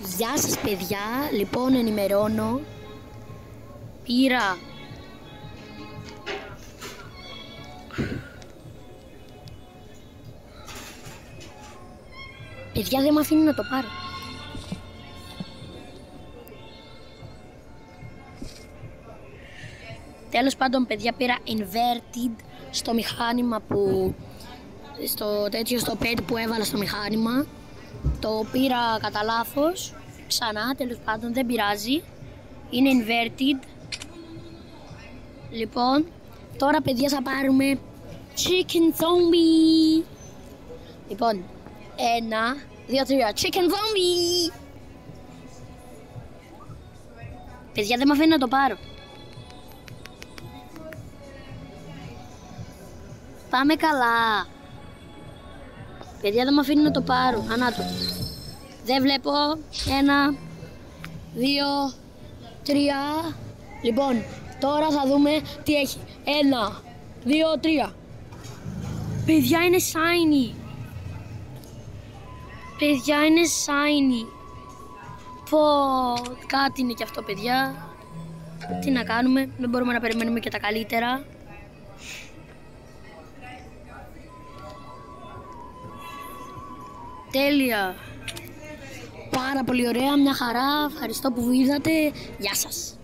Γεια σας παιδιά, λοιπόν ενημερώνω. Πήρα παιδιά, δεν με αφήνει να το πάρω. Τέλος πάντων παιδιά, πήρα inverted στο μηχάνημα που στο pad που έβαλα στο μηχάνημα. Το πήρα κατά λάθος. Ξανά, τέλος πάντων, δεν πειράζει. Είναι inverted. Λοιπόν, τώρα παιδιά θα πάρουμε chicken zombie. Λοιπόν, 1, 2, 3, chicken zombie. Παιδιά, δεν με αφήνει να το πάρω. Πάμε καλά. Παιδιά, δεν με αφήνει να το πάρω. Ανάτο. Δεν βλέπω. 1, 2, 3. Λοιπόν, τώρα θα δούμε τι έχει. 1, 2, 3. Παιδιά, είναι shiny. Παιδιά, είναι shiny. Πω, κάτι είναι και αυτό παιδιά. Τι να κάνουμε, δεν μπορούμε να περιμένουμε και τα καλύτερα. Τέλεια. Πάρα πολύ ωραία, μια χαρά. Ευχαριστώ που ήρθατε. Γεια σας.